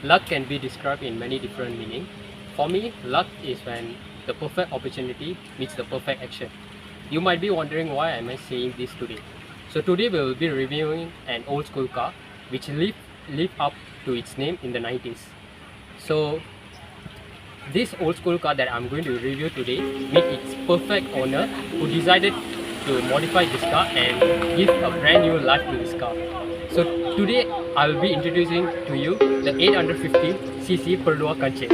Luck can be described in many different meanings. For me, luck is when the perfect opportunity meets the perfect action. You might be wondering why am I saying this today. So today we will be reviewing an old school car which lived up to its name in the 90s. So this old school car that I'm going to review today met its perfect owner who decided to modify this car and give a brand new life to this car. So today I will be introducing to you the 850cc Perodua Kancil.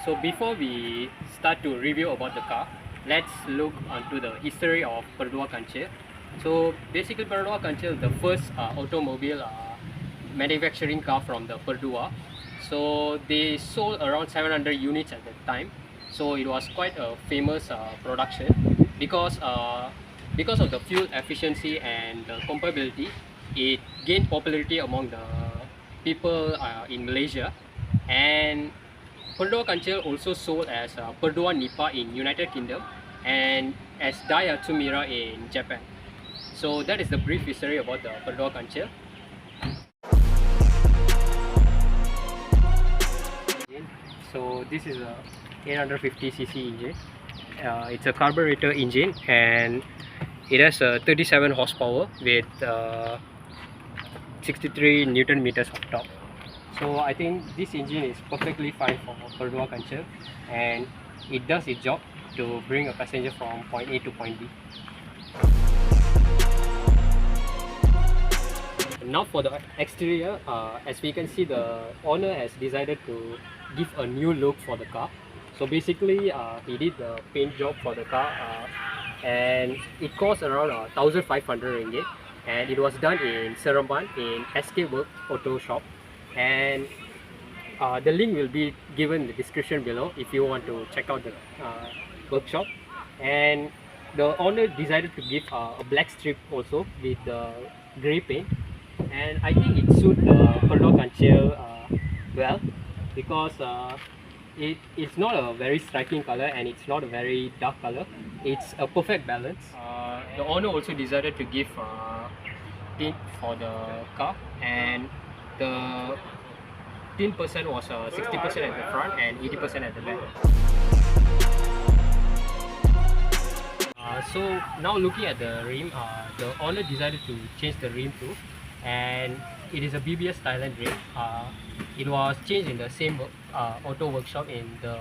So before we start to review about the car, let's look onto the history of Perodua Kancil. So basically Perodua Kancil, the first automobile manufacturing car from the Perodua. So they sold around 700 units at that time. So it was quite a famous production because of the fuel efficiency and the compatibility. It gained popularity among the people in Malaysia, and Perodua Kancil also sold as Perodua Nipa in United Kingdom and as Jaya in Japan. So that is the brief history about the Perodua Kancil. So this is a 850cc engine. It's a carburetor engine and it has a 37 horsepower with 63 Newton meters of torque. So I think this engine is perfectly fine for Perodua Kancil and it does its job to bring a passenger from point A to point B. Now for the exterior, as we can see, the owner has decided to give a new look for the car. So basically he did the paint job for the car and it cost around 1500 ringgit, and it was done in Seremban in Sk Auto Shop. And the link will be given in the description below if you want to check out the workshop. And the owner decided to give a black strip also with grey paint, and I think it suits the Perodua Kancil well, because it's not a very striking color and it's not a very dark color. It's a perfect balance. The owner also decided to give tint for the car, and the tint percent was 60% at the front and 80% at the back. So now looking at the rim, the owner decided to change the rim too, and it is a BBS Thailand rim. It was changed in the same auto workshop in the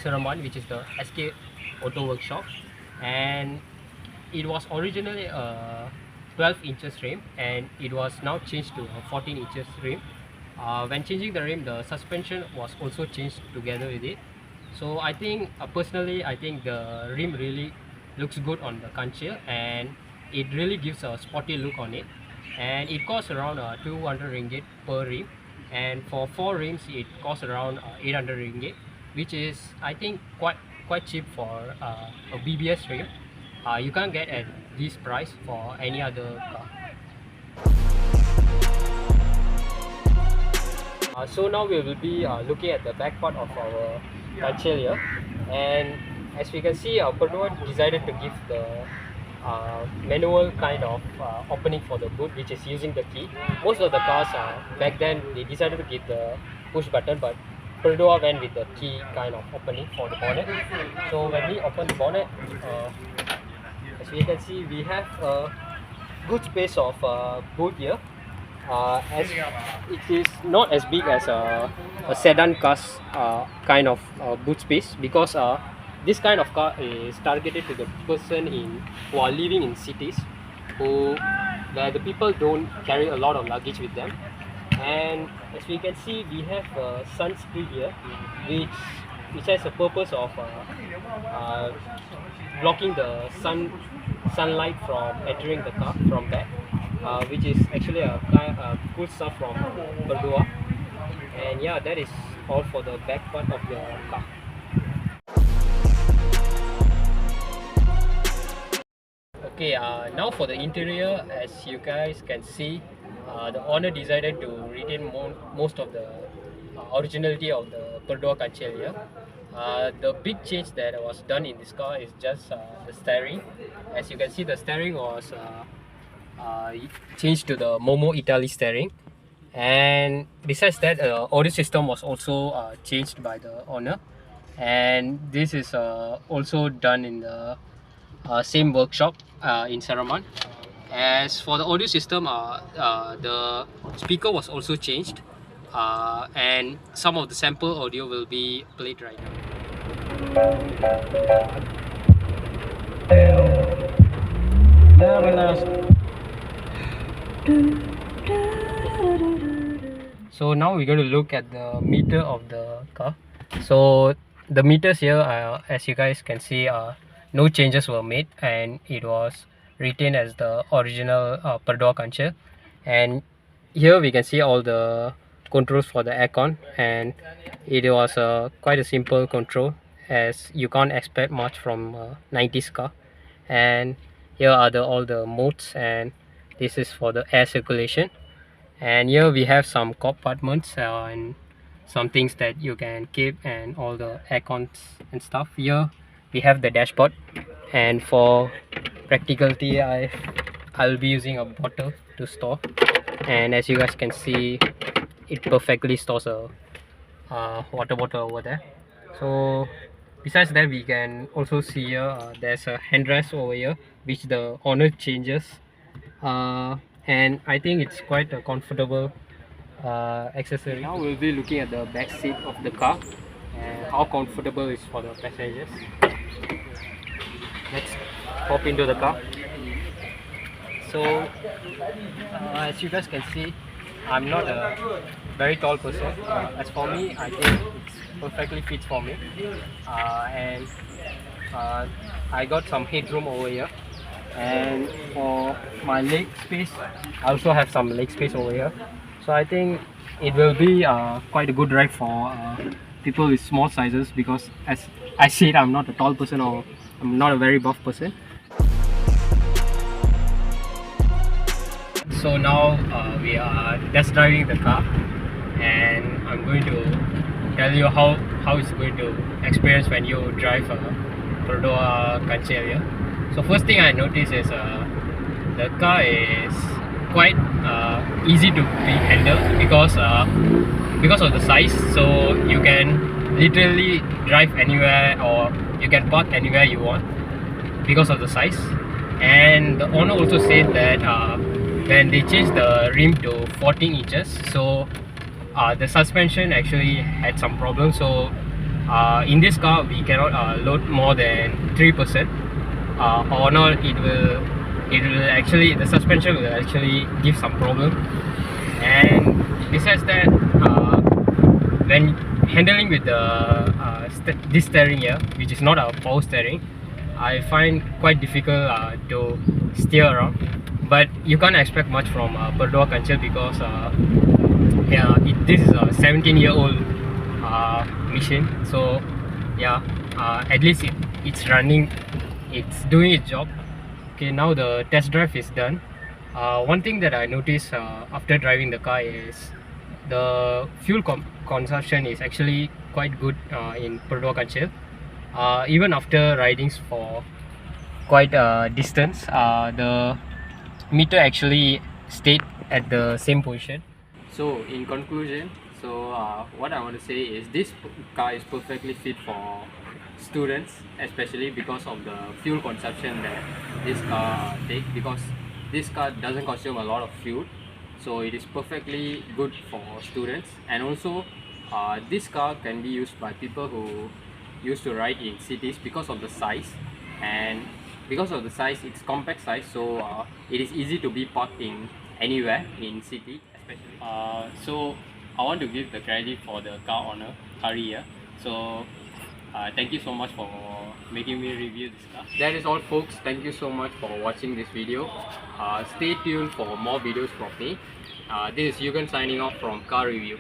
Seremban, which is the SK Auto Workshop, and it was originally a 12 inches rim and it was now changed to a 14 inches rim. When changing the rim, the suspension was also changed together with it. So I think personally I think the rim really looks good on the Kancil and it really gives a sporty look on it, and it costs around 200 ringgit per rim, and for 4 rims it costs around 800 ringgit, which is I think quite cheap for a BBS rim. You can't get at this price for any other car. So now we will be looking at the back part of our Kancil here, and as we can see, Perodua decided to give the manual kind of opening for the boot, which is using the key. Most of the cars back then they decided to give the push button, but Perodua went with the key kind of opening for the bonnet. So when we open the bonnet, as we can see, we have a good space of boot here. As it is not as big as a sedan car's kind of boot space, because this kind of car is targeted to the person who are living in cities, where the people don't carry a lot of luggage with them. And as we can see, we have a sunscreen here, which has a purpose of blocking the sunlight from entering the car from back, which is actually a cool stuff from Perodua. And yeah, that is all for the back part of the car. Okay, now for the interior. As you guys can see, the owner decided to retain most of the originality of the Perodua Kancil here. The big change that was done in this car is just the steering. As you can see, the steering was changed to the Momo Italy steering, and besides that, audio system was also changed by the owner, and this is also done in the same workshop in Seremban. As for the audio system, the speaker was also changed, and some of the sample audio will be played right now. So now we're going to look at the meter of the car. So the meters here, as you guys can see, no changes were made, and it was retained as the original Perodua Kancil. And here we can see all the controls for the aircon, and it was quite a simple control, as you can't expect much from a 90s car. And here are all the modes, and this is for the air circulation. And here we have some compartments and some things that you can keep, and all the aircons and stuff. Here we have the dashboard, and for practicality, I'll be using a bottle to store. And as you guys can see, it perfectly stores a water bottle over there. So besides that, we can also see here there's a handrest over here, which the owner changes, and I think it's quite a comfortable accessory. Now we'll be looking at the back seat of the car and how comfortable it is for the passengers. Let's hop into the car. So as you guys can see, I'm not a very tall person. As for me, I think it's perfectly fits for me, and I got some headroom over here. And for my leg space, I also have some leg space over here. So I think it will be quite a good ride for people with small sizes, because as I said, I'm not a tall person, or I'm not a very buff person. So now we are test driving the car, and I'm going to tell you how it's going to experience when you drive a Perodua Kancil here. So first thing I noticed is the car is quite easy to be handled, because of the size. So you can literally drive anywhere, or you can park anywhere you want because of the size. And the owner also said that when they changed the rim to 14 inches, so the suspension actually had some problems. So in this car we cannot load more than 3%, or not it will actually, the suspension will actually give some problem. And besides that, when handling with this steering here, which is not a power steering, I find quite difficult to steer around. But you can't expect much from Perodua Kancil, because yeah, this is a 17-year-old machine. So yeah, at least it's running, it's doing its job. Okay, now the test drive is done. One thing that I noticed after driving the car is the fuel consumption is actually quite good in Perodua Kancil. Even after riding for quite a distance, the meter actually stayed at the same position. So in conclusion, what I want to say is this car is perfectly fit for students, especially because of the fuel consumption that this car takes, because this car doesn't consume a lot of fuel. So it is perfectly good for students. And also this car can be used by people who used to ride in cities because of the size, and because of the size, it's compact size, so it is easy to be parked in anywhere in city, especially. So I want to give the credit for the car owner, Hari here. So thank you so much for making me review this car. That is all, folks. Thank you so much for watching this video. Stay tuned for more videos from me. This is YUGGEN signing off from Car Review.